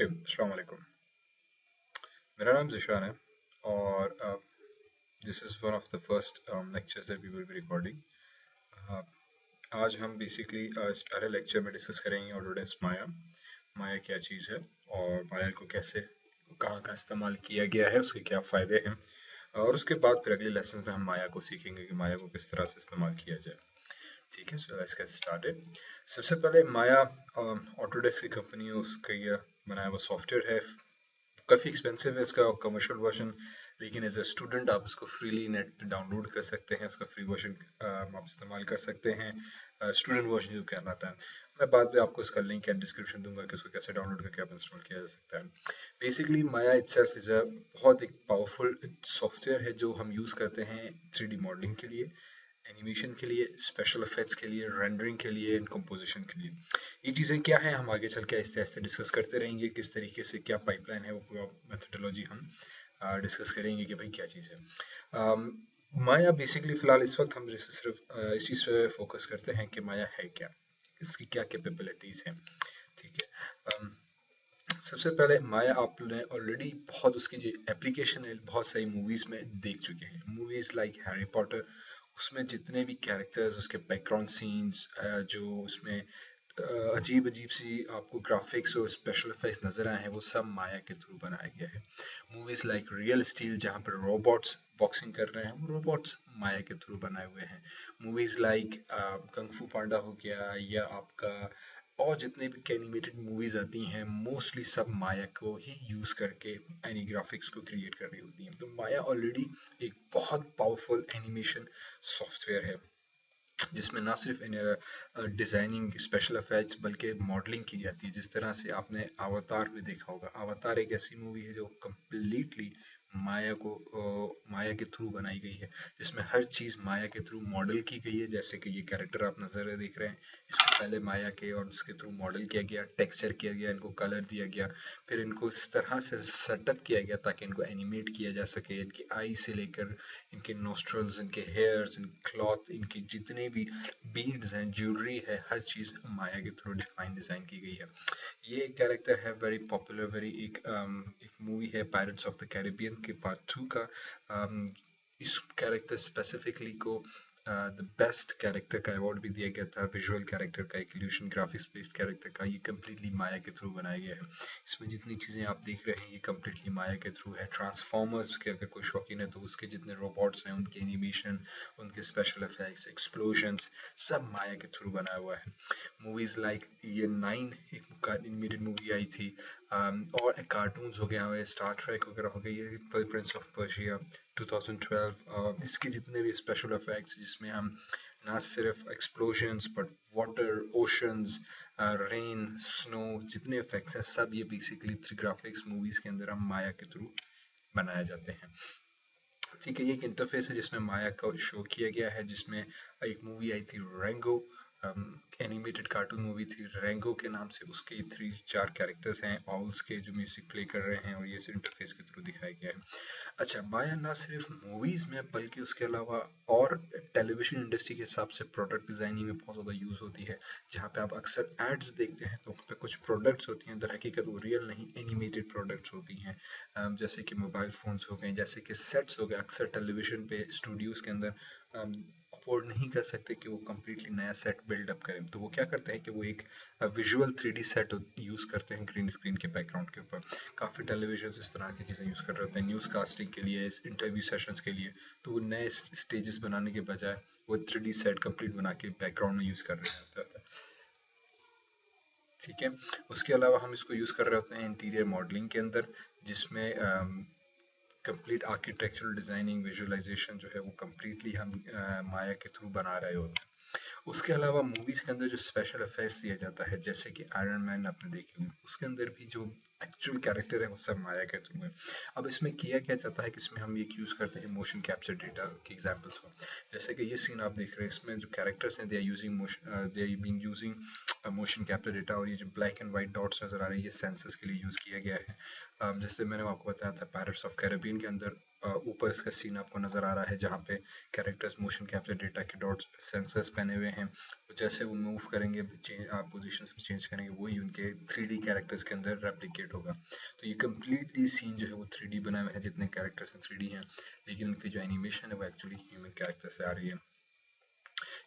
Okay, अस्सलाम वालेकुम। मेरा नाम ज़िशान है और this is one of the first lectures that we will be recording. आज हम बेसिकली इस पहले लेक्चर में डिस्कस करेंगे ऑटोडेस्क माया। माया क्या चीज़ है और माया को कैसे कहाँ कहाँ इस्तेमाल किया गया है, उसके क्या फ़ायदे हैं, और उसके बाद फिर अगले लेसन में हम माया को सीखेंगे कि माया को किस तरह से इस्तेमाल किया जाए। ठीक है, सो लेट्स गेट स्टार्टेड। सबसे पहले माया ऑटोडेस्क की कंपनी है, उसका ये बनाया हुआ सॉफ्टवेयर है। काफ़ी एक्सपेंसिव है इसका कमर्शियल वर्जन, लेकिन एज ए स्टूडेंट आप इसको फ्रीली नेट पे डाउनलोड कर सकते हैं। उसका फ्री वर्जन आप इस्तेमाल कर सकते हैं, स्टूडेंट वर्जन जो कहलाता है। मैं बाद में आपको इसका लिंक एंड डिस्क्रिप्शन दूंगा कि उसको कैसे डाउनलोड करके आप इंस्टॉल किया जा सकता है। Basically Maya itself is a बहुत एक पावरफुल सॉफ्टवेयर है जो हम यूज़ करते हैं 3D मॉडलिंग के लिए, एनिमेशन के लिए, स्पेशल इफेक्ट्स के लिए, रेंडरिंग के लिए एंड कंपोजिशन के लिए। ये चीज़ें क्या हैं हम आगे चल के आहिस्ते आहिस्ते डिस्कस करते रहेंगे, किस तरीके से क्या पाइपलाइन है, वो पूरा मेथोडोलॉजी हम डिस्कस करेंगे कि भाई क्या चीज़ है। माया बेसिकली फ़िलहाल इस वक्त हम जैसे सिर्फ इस चीज़ पे फोकस करते हैं कि माया है क्या, इसकी क्या कैपेबिलिटीज़ हैं। ठीक है, सबसे पहले माया आपने ऑलरेडी बहुत उसकी जो एप्लीकेशन है बहुत सारी मूवीज़ में देख चुके हैं। मूवीज़ लाइक हैरी पॉटर, उसमें जितने भी कैरेक्टर्स, उसके बैकग्राउंड सीन्स, जो उसमें अजीब अजीब सी आपको ग्राफिक्स और स्पेशल इफेक्ट्स नज़र आए हैं, वो सब माया के थ्रू बनाया गया है। मूवीज़ लाइक रियल स्टील जहाँ पर रोबोट्स बॉक्सिंग कर रहे हैं, वो रोबोट्स माया के थ्रू बनाए हुए हैं। मूवीज़ लाइक कंग फू पांडा हो गया, या आपका और जितने भी एनिमेटेड मूवीज आती हैं मोस्टली सब माया को ही यूज करके एनी ग्राफिक्स को क्रिएट कर रही होती हैं। तो माया ऑलरेडी एक बहुत पावरफुल एनिमेशन सॉफ्टवेयर है जिसमें ना सिर्फ डिजाइनिंग स्पेशल इफेक्ट्स बल्कि मॉडलिंग की जाती है। जिस तरह से आपने अवतार में देखा होगा, अवतार एक ऐसी मूवी है जो कम्प्लीटली माया के थ्रू बनाई गई है, जिसमें हर चीज़ माया के थ्रू मॉडल की गई है। जैसे कि ये कैरेक्टर आप नज़र देख रहे हैं, इसको पहले माया के और उसके थ्रू मॉडल किया गया, टेक्सचर किया गया, इनको कलर दिया गया, फिर इनको इस तरह से सेटअप किया गया ताकि इनको एनिमेट किया जा सके। इनकी आई से लेकर इनके नोस्ट्रल्स, इनके हेयर्स, इन क्लॉथ, इनकी जितने भी बीड्स हैं, ज्वेलरी है, हर चीज़ माया के थ्रू डिफाइन डिज़ाइन की गई है। ये कैरेक्टर है वेरी पॉपुलर, वेरी एक मूवी है पायरेट्स ऑफ द कैरिबियन के पार्ट 2 का। um, इस कैरेक्टर स्पेसिफिकली को द बेस्ट कैरेक्टर का अवार्ड भी दिया गया था, विजुअल कैरेक्टर का, एक इल्यूशन ग्राफिक्स बेस्ड कैरेक्टर का। ये कम्प्लीटली माया के थ्रू बनाया गया है। इसमें जितनी चीज़ें आप देख रहे हैं ये कम्प्लीटली माया के थ्रू है। ट्रांसफॉर्मर्स के अगर कोई शौकीन है तो उसके जितने रोबोट्स हैं, उनके एनिमेशन, उनके स्पेशल इफेक्ट्स, एक्सप्लोजन्स, सब माया के थ्रू बनाया हुआ है। मूवीज लाइक ये 9 एक एनिमेटेड मूवी आई थी, और कार्टून्स हो गया, हमारे स्टार ट्रैक वगैरह हो गई, ये प्रिंस ऑफ पर्शिया 2012, इसके जितने भी स्पेशल इफेक्ट्स जिसमें हम ना सिर्फ explosions but water, oceans, rain, snow, जितने इफेक्ट्स हैं सब ये बेसिकली थ्री ग्राफिक्स मूवीज के अंदर हम माया के थ्रू बनाए जाते हैं। ठीक है, ये एक इंटरफेस है जिसमें माया का शो किया गया है, जिसमें एक मूवी आई थी रेंगो, एनिमेटेड कार्टून मूवी थी रेंगो के नाम से। उसके 3-4 कैरेक्टर्स हैं ऑल्स के जो म्यूजिक प्ले कर रहे हैं, और ये इंटरफेस के थ्रू दिखाया गया है। अच्छा, माया ना सिर्फ मूवीज में बल्कि उसके अलावा और टेलीविजन इंडस्ट्री के हिसाब से प्रोडक्ट डिजाइनिंग में बहुत ज़्यादा यूज़ होती है। जहाँ पे आप अक्सर एड्स देखते हैं तो उस पर कुछ प्रोडक्ट्स होती हैं, दर हकीकत वो रियल नहीं एनिमेटेड प्रोडक्ट्स होती हैं। जैसे कि मोबाइल फ़ोन्स हो गए, जैसे कि सेट्स हो गए। अक्सर टेलीविजन पे स्टूडियोज़ के अंदर अफोर्ड नहीं कर सकते कि वो कम्प्लीटली नया सेट बिल्डअप करें, तो वो क्या करते हैं कि वो एक विजुअल 3D सेट यूज़ करते हैं ग्रीन स्क्रीन के बैकग्राउंड के ऊपर। काफ़ी टेलीविजन इस तरह की चीज़ें यूज़ कर रहे होते हैं न्यूज़ कास्टिंग के लिए, इंटरव्यू सेशंस के लिए। तो वो नए स्टेजेस बनाने के बजाय वो 3D सेट कंप्लीट बना के बैकग्राउंड में यूज़ कर रहे होते हैं। ठीक है, उसके अलावा हम इसको यूज़ कर रहे होते हैं इंटीरियर मॉडलिंग के अंदर, जिसमें कंप्लीट आर्किटेक्चरल डिज़ाइनिंग, विजुअलाइजेशन जो है वो कम्प्लीटली हम माया के थ्रू बना रहे होते हैं। उसके अलावा मूवीज के अंदर जो स्पेशल इफेक्ट्स दिया जाता है, जैसे कि आयरन मैन आपने देखी होगी, उसके अंदर भी जो एक्चुअल कैरेक्टर है वो सब माया के थ्रू है। अब इसमें किया क्या जाता है कि इसमें हम एक यूज़ करते हैं मोशन कैप्चर डेटा की एग्जांपल्स को। जैसे कि ये सीन आप देख रहे हैं, इसमें जो कैरेक्टर्स हैं they are using they are being using motion capture data, और ये जो ब्लैक एंड वाइट डॉट्स नजर आ रहे हैं ये सेंसर्स के लिए यूज़ किया गया है। जैसे मैंने आपको बताया था पायरेट्स ऑफ कैरेबियन के अंदर ऊपर इसका सीन आपको नजर आ रहा है जहाँ पे कैरेक्टर्स मोशन कैप्चर डेटा के डॉट सेंसर्स पहने हुए हैं। तो जैसे वो मूव करेंगे, पोजीशन चेंज करेंगे, वही उनके 3D कैरेक्टर्स के अंदर रेप्लिकेट होगा। तो ये कम्प्लीटली सीन जो है वो 3D बना हुआ है, जितने कैरेक्टर्स हैं 3D हैं, लेकिन उनकी जो एनिमेशन है वो एक्चुअली ह्यूमन कैरेक्टर से आ रही है।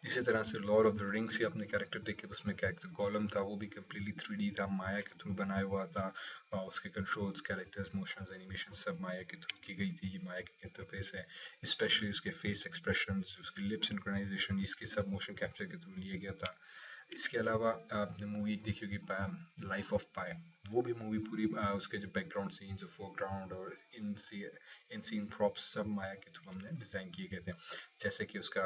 इसी तरह से लॉर्ड ऑफ द रिंग्स के अपने कैरेक्टर देखे तो उसमें कैरेक्टर गॉलम था, वो भी कम्प्लीटली 3D था, माया के थ्रू बनाया हुआ था। उसके कंट्रोल्स, कैरेक्टर्स, मोशंस, एनिमेशन सब माया के थ्रू की गई थी। ये माया के इंटरफेस है, स्पेशली उसके फेस एक्सप्रेशंस, उसके लिप सिंक्रोनाइजेशन, इसके सब मोशन कैप्चर के थ्रू लिया गया था। इसके अलावा आपने मूवी देखी होगी लाइफ ऑफ पाई, वो भी मूवी पूरी उसके जो बैकग्राउंड सीन्स, फोरग्राउंड और इन सीन प्रॉप्स सब माया के थ्रू हमने डिज़ाइन किए गए थे। जैसे कि उसका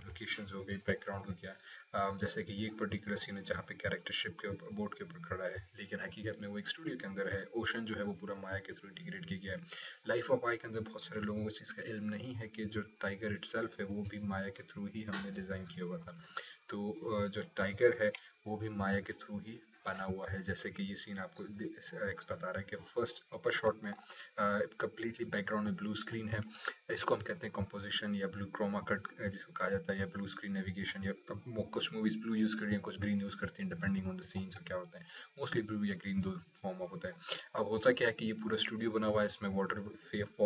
लोकेशंस हो गई, बैकग्राउंड हो गया। जैसे कि ये एक पर्टिकुलर सीन है जहाँ पे कैरेक्टर शिप के बोट के ऊपर खड़ा है, लेकिन हकीकत में वो एक स्टूडियो के अंदर है। ओशन जो है वो पूरा माया के थ्रू इंटीग्रेट किया गया है। लाइफ ऑफ पाई के अंदर बहुत सारे लोगों को इस चीज़ का इल्म नहीं है कि जो टाइगर इटसेल्फ है वो भी माया के थ्रू ही हमने डिज़ाइन किया हुआ था। तो जो टाइगर है वो भी माया के थ्रू ही बना हुआ है। जैसे कि ये सीन आपको बता रहा है कि फर्स्ट अपर शॉट में कंप्लीटली बैकग्राउंड में ब्लू स्क्रीन है। इसको हम कहते हैं कंपोजिशन या ब्लू क्रोमा कट जिसको कहा जाता है, या ब्लू स्क्रीन नेविगेशन, या कुछ मूवीज ब्लू यूज कर रही हैं, कुछ ग्रीन यूज करती हैं, डिपेंडिंग ऑन द सीन्स और क्या होता है। मोस्टली ब्लू या ग्रीन दो फॉर्म ऑफ होता है। अब होता क्या है कि ये पूरा स्टूडियो बना हुआ है, इसमें वाटर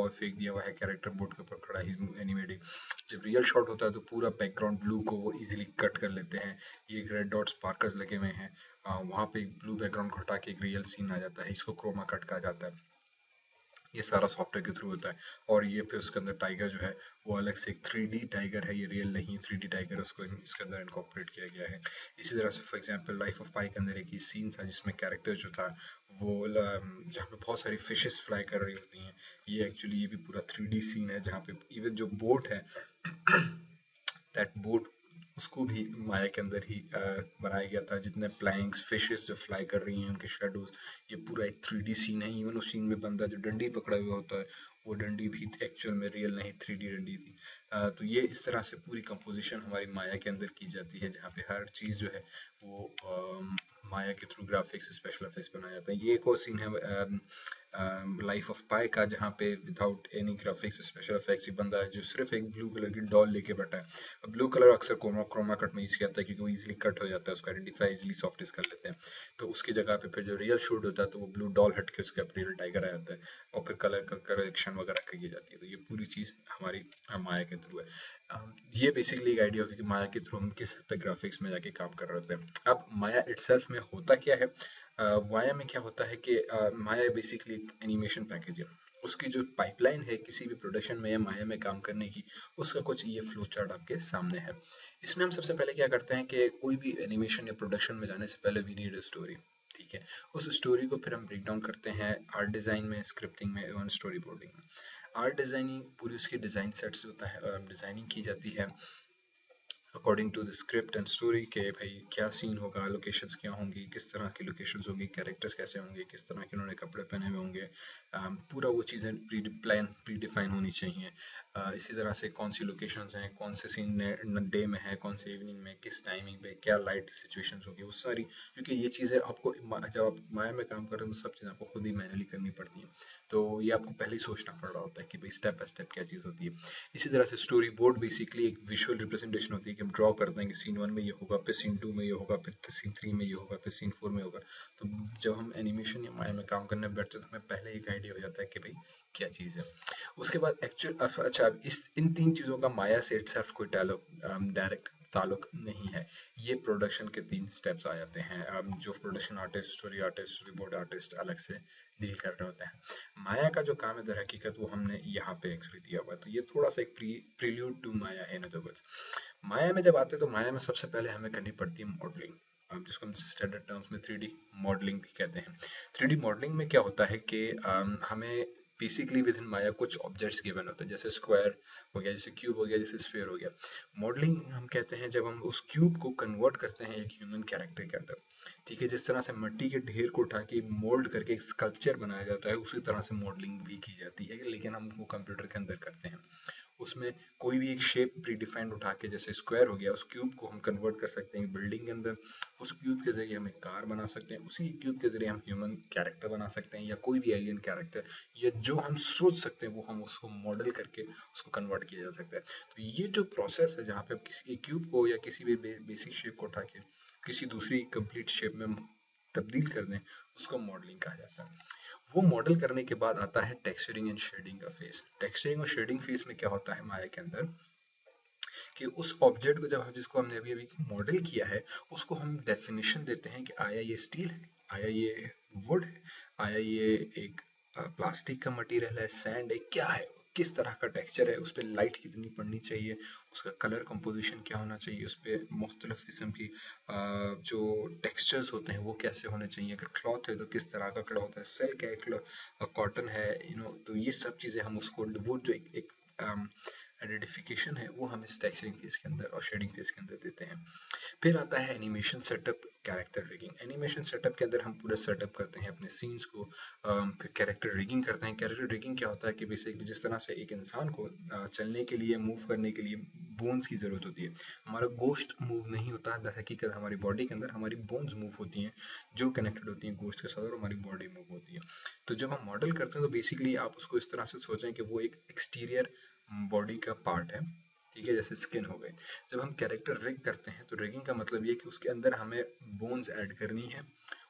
फेंक दिया हुआ है, कैरेक्टर बोर्ड के ऊपर खड़ा है एनिमेटेड। जब रियल शॉट होता है तो पूरा बैकग्राउंड ब्लू को वो इजीली कट कर लेते हैं। ये रेड डॉट स्पार्कर्स लगे हुए हैं, वहाँ पे ब्लू बैकग्राउंड को हटा के एक रियल सीन आ जाता है, इसको क्रोमा कट कहा जाता है। ये सारा सॉफ्टवेयर के थ्रू होता है। और ये फिर उसके अंदर टाइगर जो है वो अलग से एक 3D टाइगर है, ये रियल नहीं 3D टाइगर है, उसको इसके अंदर इनकॉर्पोरेट किया गया है। इसी तरह से फॉर एग्जांपल लाइफ ऑफ पाई के अंदर एक ये सीन था जिसमें कैरेक्टर जो था वो जहाँ पे बहुत सारी फिशेस फ्लाई कर रही होती हैं, ये एक्चुअली ये भी पूरा 3D सीन है, जहाँ पे इवन जो बोट है दैट बोट उसको भी माया के अंदर ही बनाया गया था। जितने प्लैंक्स, फिशेस जो फ्लाई कर रही हैं, उनके शेडोज, ये पूरा एक 3D सीन है। इवन उस सीन में बंदा जो डंडी पकड़ा हुआ होता है वो डंडी भी एक्चुअल में रियल नहीं 3D डंडी थी। तो ये इस तरह से पूरी कंपोजिशन हमारी माया के अंदर की जाती है, जहाँ पे हर चीज़ जो है वो माया के थ्रू ग्राफिक्स, स्पेशल इफेक्ट्स बनाया जाता है। ये एक और सीन है लाइफ ऑफ पाई का, जहाँ पे without any graphics, special effects, ये बंदा है जो सिर्फ एक ब्लू कलर की डॉल लेके बैठा है। ब्लू कलर अक्सर क्रोमा कट में यूज किया जाता है क्योंकि वो इजीली कट हो जाता है, उसको आइडेंटिफाई इजीली सॉफ्टनेस कर लेते हैं। तो उसकी जगह पे फिर जो रियल शूट होता है तो वो ब्लू डॉल हट के उसके रियल टाइगर आ जाता है, और फिर कलर का करेक्शन वगैरह की जाती है। तो ये पूरी चीज़ हमारी माया के थ्रू है। ये बेसिकली एक आइडिया होगा कि माया के थ्रू हम किस हद तक ग्राफिक्स में जाके काम कर रहे होते हैं। अब माया इटसेल्फ में होता क्या है, माया में क्या होता है कि माया बेसिकली एक एनिमेशन पैकेज है। उसकी जो पाइपलाइन है किसी भी प्रोडक्शन में या माया में काम करने की, उसका कुछ ये फ्लो चार्ट आपके सामने है। इसमें हम सबसे पहले क्या करते हैं कि कोई भी एनिमेशन या प्रोडक्शन में जाने से पहले वी नीड अ स्टोरी। ठीक है, उस स्टोरी को फिर हम ब्रेक डाउन करते हैं आर्ट डिजाइन में, स्क्रिप्टिंग में और स्टोरी बोर्डिंग में। आर्ट डिजाइनिंग पूरी उसकी डिजाइन सेट्स होता है, डिजाइनिंग की जाती है according to the script and story के भाई क्या सीन होगा, लोकेशंस क्या होंगी, किस तरह की लोकेशंस होंगी, कैरेक्टर्स कैसे होंगे, किस तरह के उन्होंने कपड़े पहने हुए होंगे, पूरा वो चीज़ें प्री डिफाइन होनी चाहिए। इसी तरह से कौन सी लोकेशंस हैं, कौन से सीन डे में है, कौन से इवनिंग में, किस टाइमिंग पे क्या लाइट सिचुएशंस होगी, वो सारी, क्योंकि ये चीज़ें आपको जब आप माया में काम कर रहे हो तो सब चीज़ें आपको खुद ही मैनुअली करनी पड़ती हैं। तो ये आपको पहले ही सोचना पड़ रहा होता है कि भाई स्टेप बाय स्टेप क्या चीज़ होती है। इसी तरह से स्टोरी बोर्ड बेसिकली एक विजुअल रिप्रेजेंटेशन होती है कि हम ड्रॉ करते हैं कि सीन 1 में ये होगा, फिर सीन 2 में ये होगा, फिर सीन 3 में ये होगा, फिर सीन 4 में होगा। तो जब हम एनिमेशन या माया में काम करने बैठते हैं तो हमें पहले एक आइडिया हो जाता है कि भाई क्या चीज़ है। उसके बाद एक्चुअल अच्छा इस इन तीन चीज़ों का माया से इटसेल्फ कोई डायरेक्ट ताल्लुक नहीं है। ये प्रोडक्शन के 3 स्टेप्स आ जाते हैं। जो production artist, story artist, story board artist अलग से डील कर रहे होते हैं। माया का जो काम है दर हकीकत वो हमने यहाँ पे एक्चुअली दिया हुआ है। तो ये थोड़ा सा एक प्रील्यूड टू माया है। इन अदर वर्ड्स, माया में जब आते हैं तो माया में सबसे पहले हमें करनी पड़ती है मॉडलिंग, जिसको हम स्टैंडर्ड टर्म्स में 3D मॉडलिंग भी कहते हैं। 3D मॉडलिंग में क्या होता है कि हमें बेसिकली विद इन माया कुछ ऑब्जेक्ट्स गिवन होते हैं, जैसे स्क्वायर हो गया, जैसे क्यूब हो गया, जैसे स्फीयर हो गया। मॉडलिंग हम कहते हैं जब हम उस क्यूब को कन्वर्ट करते हैं एक ह्यूमन कैरेक्टर के अंदर। ठीक है, जिस तरह से मिट्टी के ढेर को उठा के मोल्ड करके एक स्कल्पचर बनाया जाता है, उसी तरह से मॉडलिंग भी की जाती है, लेकिन हम वो कंप्यूटर के अंदर करते हैं। उसमें कोई भी एक शेप प्री डिफाइंड उठा के, जैसे स्क्वायर हो गया, उस क्यूब को हम कन्वर्ट कर सकते हैं बिल्डिंग के अंदर। उस क्यूब के जरिए हम एक कार बना सकते हैं, उसी क्यूब के जरिए हम ह्यूमन कैरेक्टर बना सकते हैं या कोई भी एलियन कैरेक्टर, या जो हम सोच सकते हैं वो हम उसको मॉडल करके उसको कन्वर्ट किया जा सकता है। तो ये जो प्रोसेस है जहाँ पे आप किसी क्यूब को या किसी भी बेसिक शेप को उठा के किसी दूसरी कंप्लीट शेप में तब्दील कर दें, उसको मॉडलिंग कहा जाता है। वो मॉडल करने के बाद आता है टेक्सचरिंग एंड शेडिंग का फेज। टेक्सचरिंग और शेडिंग फेज में क्या होता है माया के अंदर कि उस ऑब्जेक्ट को जब हम जिसको हमने अभी अभी मॉडल किया है उसको हम डेफिनेशन देते हैं कि आया ये स्टील है, आया ये वुड है, आया ये एक प्लास्टिक का मटेरियल है, सैंड है, क्या है, किस तरह का टेक्सचर है, उस पर लाइट कितनी पड़नी चाहिए, उसका कलर कंपोजिशन क्या होना चाहिए, उस पर मुख्तलिफ किस्म की जो टेक्सचर्स होते हैं वो कैसे होने चाहिए, अगर क्लॉथ है तो किस तरह का क्लॉथ है, सिल्क है, कॉटन है, तो ये सब चीज़ें हम उसको वो जो एक आइडेंटिफिकेशन है वो हम इस टेक्सचरिंग फेज के अंदर और शेडिंग फेज के अंदर देते हैं। फिर आता है animation setup, character rigging. Animation setup के अंदर हम पूरा सेटअप करते हैं अपने सीन्स को। फिर कैरेक्टर रिगिंग करते हैं। कैरेक्टर रिगिंग क्या होता है कि बेसिकली जिस तरह से एक इंसान को चलने के लिए, मूव करने के लिए बोन्स की जरूरत होती है, हमारा गोश्त मूव नहीं होता है, हकीकत हमारी बॉडी के अंदर हमारी बोन्स मूव होती हैं जो कनेक्टेड होती हैं गोश्त के साथ, और हमारी बॉडी मूव होती है। तो जब हम मॉडल करते हैं तो बेसिकली आप उसको इस तरह से सोचें कि वो एक एक्सटीरियर बॉडी का पार्ट है, ठीक है, जैसे स्किन हो गई। जब हम कैरेक्टर रिग करते हैं तो रिगिंग का मतलब ये कि उसके अंदर हमें बोन्स ऐड करनी है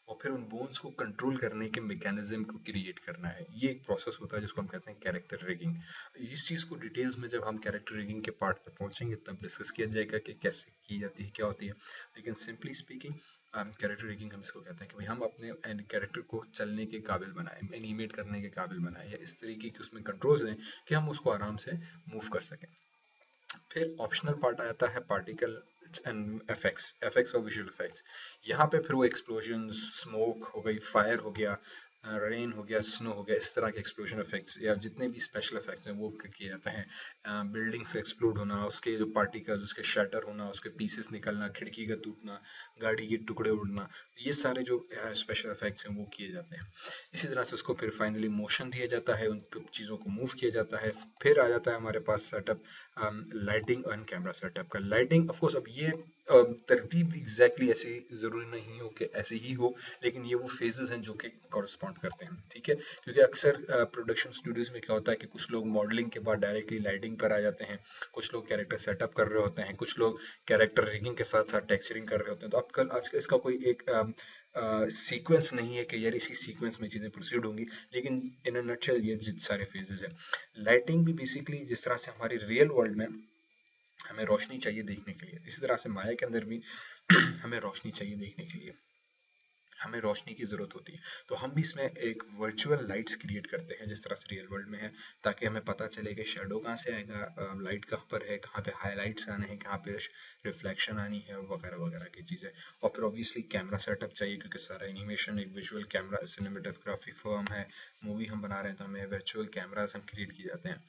और फिर उन बोन्स को कंट्रोल करने के मैकेनिज्म को क्रिएट करना है। ये एक प्रोसेस होता है जिसको हम कहते हैं कैरेक्टर रिगिंग। इस चीज़ को डिटेल्स में जब हम कैरेक्टर रिगिंग के पार्ट पर पहुंचेंगे तब डिस्कस किया जाएगा कि कैसे की जाती है, क्या होती है। लेकिन सिंपली स्पीकिंग कैरेक्टर रिगिंग हम इसको कहते हैं कि भाई हम अपने कैरेक्टर को चलने के काबिल बनाएं, एनिमेट करने के काबिल बनाएं, या इस तरीके की उसमें कंट्रोल्स दें कि हम उसको आराम से मूव कर सकें। फिर ऑप्शनल पार्ट आता है पार्टिकल एंड एफेक्ट्स, एफेक्ट्स और विजुअल इफेक्ट्स। यहाँ पे फिर वो एक्सप्लोजन, स्मोक हो गई, फायर हो गया, रेन हो गया, स्नो हो गया, इस तरह के एक्सप्लोजन इफेक्ट्स या जितने भी स्पेशल इफेक्ट्स हैं वो किए जाते हैं। बिल्डिंग्स एक्सप्लोड होना, उसके जो पार्टिकल्स, उसके शटर होना, उसके पीसेस निकलना, खिड़की का टूटना, गाड़ी के टुकड़े उड़ना, ये सारे जो स्पेशल इफेक्ट्स हैं वो किए जाते हैं। इसी तरह से उसको फिर फाइनली मोशन दिया जाता है, उन चीज़ों को मूव किया जाता है। फिर आ जाता है हमारे पास सेटअप, लाइटिंग और कैमरा सेटअप का। लाइटिंग ऑफ कोर्स अब ये तरतीब एग्जैक्टली ऐसी ज़रूरी नहीं हो कि ऐसे ही हो, लेकिन ये वो फेजेस हैं जो कि कॉरस्पॉन्ड करते हैं, ठीक है। क्योंकि अक्सर प्रोडक्शन स्टूडियोज में क्या होता है कि कुछ लोग मॉडलिंग के बाद डायरेक्टली लाइटिंग पर आ जाते हैं, कुछ लोग कैरेक्टर सेटअप कर रहे होते हैं, कुछ लोग कैरेक्टर रिगिंग के साथ साथ टेक्सचरिंग कर रहे होते हैं। तो अब कल आज इसका कोई एक सीक्वेंस नहीं है कि यार इसी सीक्वेंस में चीज़ें प्रोसीड होंगी, लेकिन इन अ नटशेल ये जितने सारे फेजेस हैं। लाइटिंग भी बेसिकली जिस तरह से हमारी रियल वर्ल्ड में हमें रोशनी चाहिए देखने के लिए, इसी तरह से माया के अंदर भी हमें रोशनी चाहिए देखने के लिए, हमें रोशनी की ज़रूरत होती है। तो हम भी इसमें एक वर्चुअल लाइट्स क्रिएट करते हैं जिस तरह से रियल वर्ल्ड में है, ताकि हमें पता चले कि शेडो कहाँ से आएगा, लाइट कहाँ पर है, कहाँ पे हाईलाइट्स आने हैं, कहाँ पे रिफ्लेक्शन आनी है, वगैरह वगैरह की चीज़ें। और फिर ऑब्वियसली कैमरा सेटअप चाहिए क्योंकि सारा एनिमेशन एक विजुअल कैमरा सिनेमेटोग्राफी फर्म है, मूवी हम बना रहे हैं तो हमें वर्चुअल कैमरास हम क्रिएट किए जाते हैं।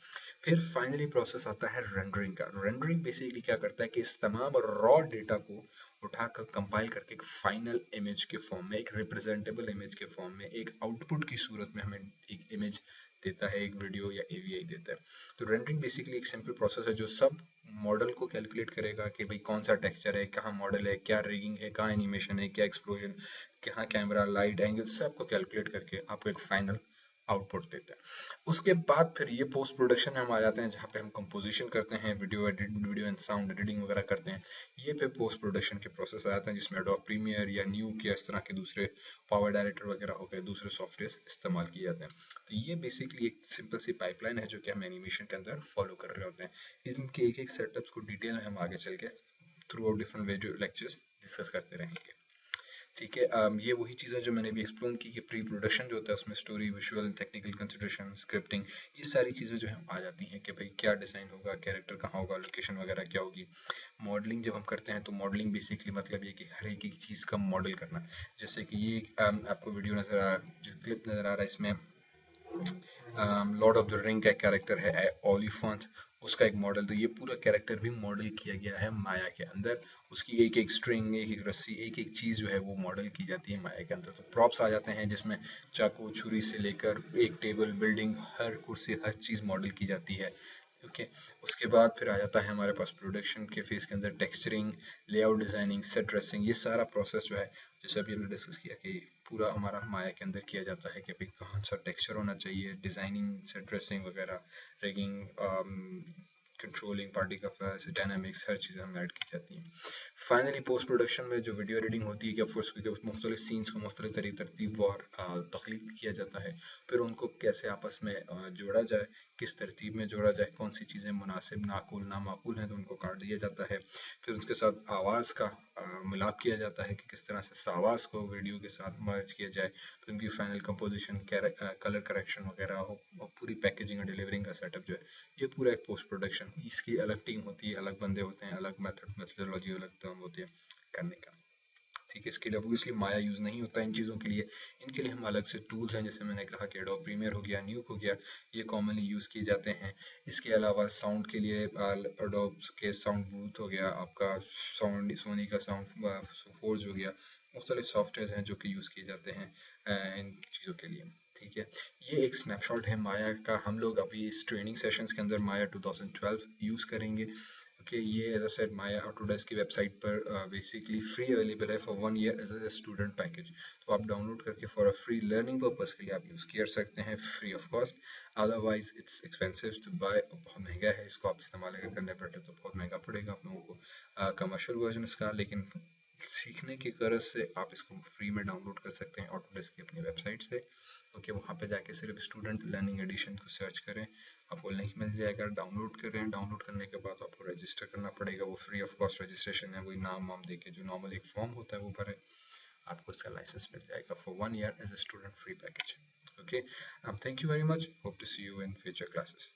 फिर फाइनली प्रोसेस आता है रेंडरिंग का। रेंडरिंग बेसिकली क्या करता है कि इस तमाम रॉ डेटा को उठाकर कंपाइल करके एक फाइनल इमेज के फॉर्म में, एक रिप्रेजेंटेबल इमेज के फॉर्म में, एक आउटपुट की सूरत में हमें एक इमेज देता है, एक वीडियो या एवीआई देता है। तो रेंडरिंग बेसिकली एक सिंपल प्रोसेस है जो सब मॉडल को कैलकुलेट करेगा कि भाई कौन सा टेक्सचर है, कहाँ मॉडल है, क्या रिगिंग है, कहाँ एनिमेशन है, क्या एक्सप्लोजन, कहाँ कैमरा, लाइट, एंगल, सबको कैलकुलेट करके आपको एक फाइनल आउटपुट देता है। उसके बाद फिर ये पोस्ट प्रोडक्शन में हम आ जाते हैं जहाँ पे हम कंपोजिशन करते हैं, video edit, video and sound editing वगैरह करते हैं। ये फिर पोस्ट प्रोडक्शन के प्रोसेस आ जाते हैं जिसमें एडोब प्रीमियर या न्यूक या इस तरह के दूसरे पावर डायरेक्टर वगैरह हो गए, दूसरे सॉफ्टवेयर इस्तेमाल किए जाते हैं। तो ये बेसिकली एक सिंपल सी पाइपलाइन है जो कि हम एनिमेशन के अंदर फॉलो कर रहे होते हैं। इनके एक एक सेटअप्स को डिटेल में हम आगे चल के through out different video lectures discuss करते रहेंगे, ठीक है। ये वही चीज़ें जो मैंने भी एक्सप्लेन की कि प्री प्रोडक्शन जो होता है उसमें story, visual, technical consideration, scripting, ये सारी चीज़ें जो है आ जाती हैं कि भाई क्या डिज़ाइन होगा, कैरेक्टर कहाँ होगा, लोकेशन वगैरह क्या होगी। मॉडलिंग जब हम करते हैं तो मॉडलिंग बेसिकली मतलब ये कि हर एक चीज़ का मॉडल करना। जैसे कि ये आपको वीडियो नज़र आ जो क्लिप नज़र आ रहा है इसमें लॉर्ड ऑफ द रिंग का कैरेक्टर है ओलिफेंट, उसका एक मॉडल। तो ये पूरा कैरेक्टर भी मॉडल किया गया है माया के अंदर। उसकी एक एक स्ट्रिंग, एक एक रस्सी, एक एक चीज़ जो है वो मॉडल की जाती है माया के अंदर। तो प्रॉप्स आ जाते हैं जिसमें चाकू, छुरी से लेकर एक टेबल, बिल्डिंग, हर कुर्सी, हर चीज़ मॉडल की जाती है ओके। उसके बाद फिर आ जाता है हमारे पास प्रोडक्शन के फेज के अंदर texturing, layout designing, set dressing. ये सारा प्रोसेस जो है, जैसे अभी हमने डिस्कस किया कि पूरा हमारा माया के अंदर किया जाता है कि भाई कौन सा टेक्सचर होना चाहिए, डिजाइनिंग, सेट ड्रेसिंग वगैरह, रिगिंग, कंट्रोलिंग, पार्टी का फेस, डायनामिक्स, हर चीज़ें हम ऐड की जाती हैं। फाइनली पोस्ट प्रोडक्शन में जो वीडियो एडिटिंग होती है कि मुख्तलिफ सीन्स को मुख्तलिफ तरतीब और तख्लीक किया जाता है, फिर उनको कैसे आपस में जोड़ा जाए, किस तरतीब में जोड़ा जाए, कौन सी चीज़ें मुनासिब, नाकुल, नामाकुल हैं तो उनको काट दिया जाता है। फिर उसके साथ आवाज़ का मिलाप किया जाता है कि किस तरह से आवाज़ को वीडियो के साथ मर्ज किया जाए, फिर उनकी फाइनल कंपोजिशन, कलर करेक्शन वगैरह हो, और पूरी पैकेजिंग और डिलीवरिंग का सेटअप जो है, ये पूरा एक पोस्ट प्रोडक्शन। इसकी अलग टीम होती है, अलग बंदे होते हैं, अलग मेथडोलॉजी अलग टर्म होती है करने का। ठीक है, इसके लिए ऑब्वियसली माया यूज़ नहीं होता इन चीज़ों के लिए। इनके लिए हम अलग से टूल्स हैं, जैसे मैंने कहा कि एडोब प्रीमियर हो गया, न्यूक हो गया, ये कॉमनली यूज़ किए जाते हैं। इसके अलावा साउंड के लिए एडोब के साउंड बूथ हो गया, आपका साउंड सोनी का साउंड फोर्ज हो गया, मुख्तलिफ सॉफ्टवेयर हैं जो कि यूज़ किए जाते हैं इन चीज़ों के लिए। ठीक है, ये एक स्नैपशॉट है माया का। हम लोग अभी इस ट्रेनिंग सेशंस के अंदर माया 2012 यूज़ करेंगे। ओके, ये as a said Maya Autodesk की वेबसाइट पर बेसिकली फ्री अवेलेबल है for 1 year as a student package. तो आप डाउनलोड करके for a free learning purpose के लिए आप यूज़ कर सकते हैं free of cost. Otherwise it's expensive to buy, बहुत महंगा है, इसको आप इस्तेमाल अगर करने बैठे तो बहुत महंगा पड़ेगा आप लोगों को कमर्शियल वर्जन इसका। लेकिन सीखने की गरज से आप इसको फ्री में डाउनलोड कर सकते हैं ऑटोडेस्क की अपनी वेबसाइट से। ओके, वहाँ पे जाके सिर्फ स्टूडेंट लर्निंग एडिशन को सर्च करें, आपको लिंक मिल जाएगा, डाउनलोड करें। डाउनलोड करने के बाद आपको रजिस्टर करना पड़ेगा, वो फ्री ऑफ कॉस्ट रजिस्ट्रेशन है, वही नाम वाम देके जो नॉर्मल एक फॉर्म होता है वो भरें, आपको इसका लाइसेंस मिल जाएगा for 1 year as a student free package. Okay, thank you very much, hope to see you in future classes.